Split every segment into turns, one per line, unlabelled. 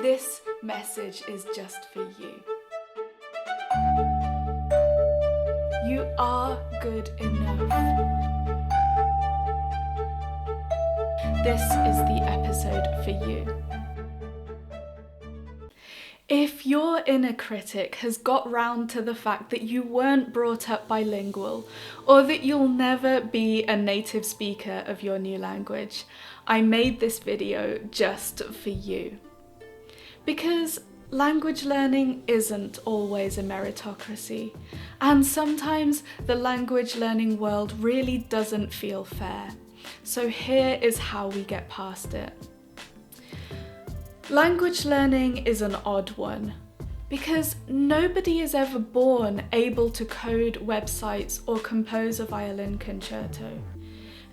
this message is just for you. You are good enough. This is the episode for you. If your inner critic has got round to the fact that you weren't brought up bilingual, or that you'll never be a native speaker of your new language, I made this video just for you. Because language learning isn't always a meritocracy, and sometimes the language learning world really doesn't feel fair. So here is how we get past it. Language learning is an odd one, because nobody is ever born able to code websites or compose a violin concerto.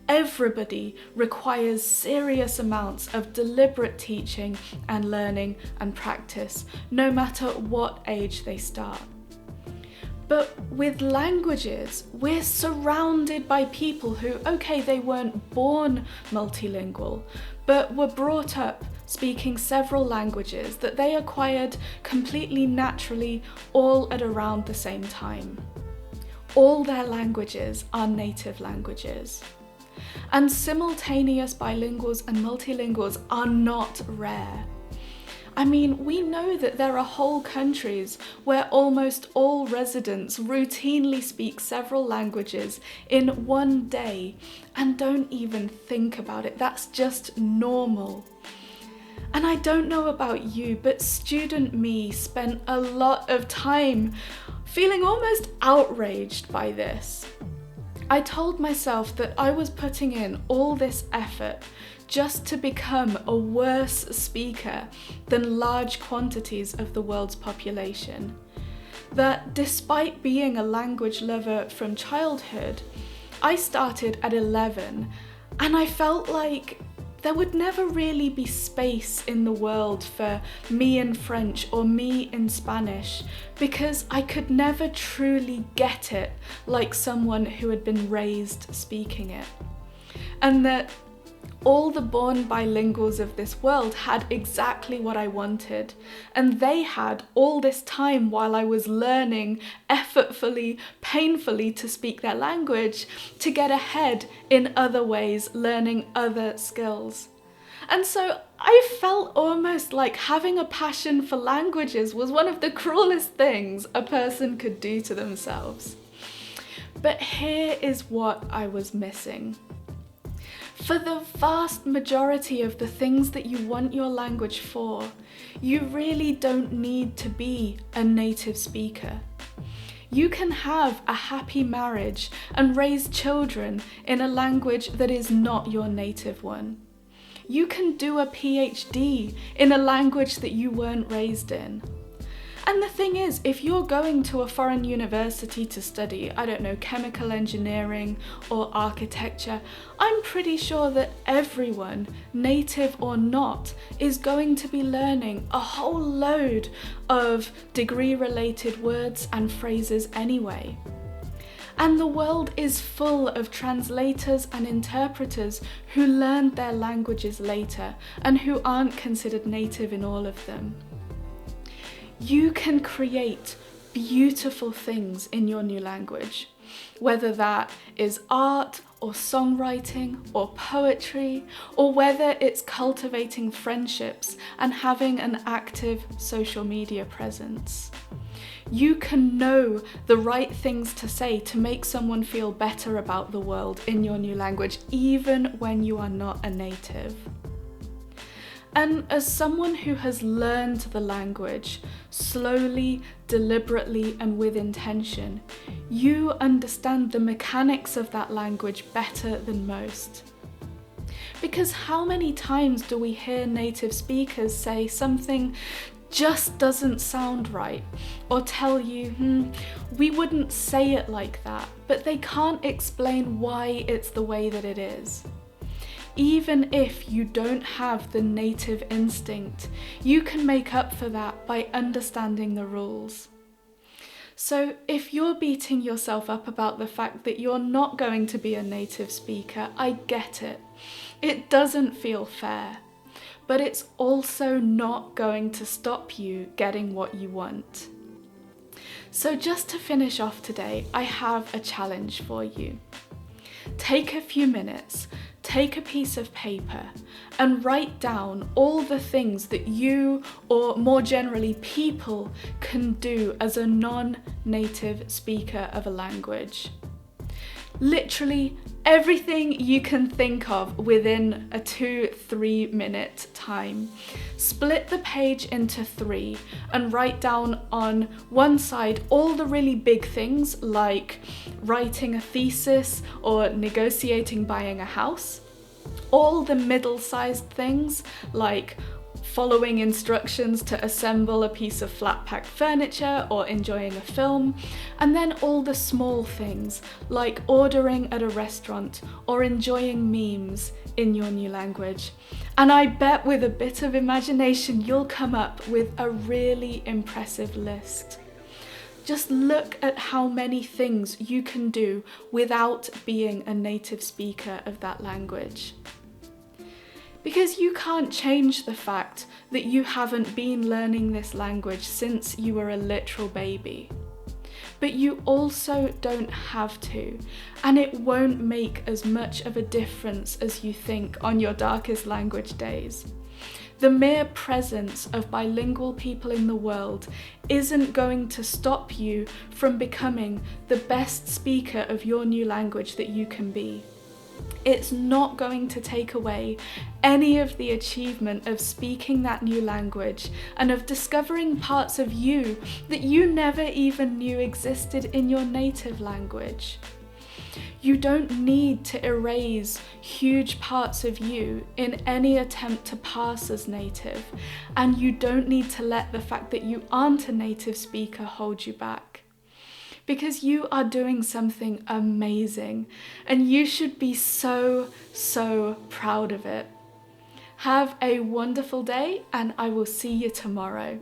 Everybody requires serious amounts of deliberate teaching and learning and practice, no matter what age they start. But with languages, we're surrounded by people who, okay, they weren't born multilingual, but were brought up speaking several languages that they acquired completely naturally, all at around the same time. All their languages are native languages. And simultaneous bilinguals and multilinguals are not rare. I mean, we know that there are whole countries where almost all residents routinely speak several languages in one day and don't even think about it. That's just normal. And I don't know about you, but student me spent a lot of time feeling almost outraged by this. I told myself that I was putting in all this effort just to become a worse speaker than large quantities of the world's population. That despite being a language lover from childhood, I started at 11 and I felt like there would never really be space in the world for me in French or me in Spanish, because I could never truly get it like someone who had been raised speaking it. And that all the born bilinguals of this world had exactly what I wanted, and they had all this time while I was learning effortfully, painfully to speak their language, to get ahead in other ways, learning other skills. And so I felt almost like having a passion for languages was one of the cruelest things a person could do to themselves. But here is what I was missing. For the vast majority of the things that you want your language for, you really don't need to be a native speaker. You can have a happy marriage and raise children in a language that is not your native one. You can do a PhD in a language that you weren't raised in. And the thing is, if you're going to a foreign university to study, I don't know, chemical engineering or architecture, I'm pretty sure that everyone, native or not, is going to be learning a whole load of degree-related words and phrases anyway. And the world is full of translators and interpreters who learned their languages later and who aren't considered native in all of them. You can create beautiful things in your new language, whether that is art or songwriting or poetry, or whether it's cultivating friendships and having an active social media presence. You can know the right things to say to make someone feel better about the world in your new language, even when you are not a native. And as someone who has learned the language slowly, deliberately, and with intention, you understand the mechanics of that language better than most. Because how many times do we hear native speakers say something just doesn't sound right, or tell you, we wouldn't say it like that, but they can't explain why it's the way that it is. Even if you don't have the native instinct, you can make up for that by understanding the rules. So if you're beating yourself up about the fact that you're not going to be a native speaker, I get it. It doesn't feel fair. but it's also not going to stop you getting what you want. So just to finish off today, I have a challenge for you. Take a few minutes, take a piece of paper and write down all the things that you, or more generally people, can do as a non-native speaker of a language. Literally everything you can think of within a 2-3 minute time. Split the page into 3 and write down on one side all the really big things like writing a thesis or negotiating buying a house. All the middle-sized things like following instructions to assemble a piece of flat-pack furniture or enjoying a film, and then all the small things like ordering at a restaurant or enjoying memes in your new language. And I bet with a bit of imagination you'll come up with a really impressive list. Just look at how many things you can do without being a native speaker of that language. Because you can't change the fact that you haven't been learning this language since you were a literal baby. But you also don't have to, and it won't make as much of a difference as you think on your darkest language days. The mere presence of bilingual people in the world isn't going to stop you from becoming the best speaker of your new language that you can be. It's not going to take away any of the achievement of speaking that new language and of discovering parts of you that you never even knew existed in your native language. You don't need to erase huge parts of you in any attempt to pass as native, and you don't need to let the fact that you aren't a native speaker hold you back. Because you are doing something amazing and you should be so proud of it. Have a wonderful day and I will see you tomorrow.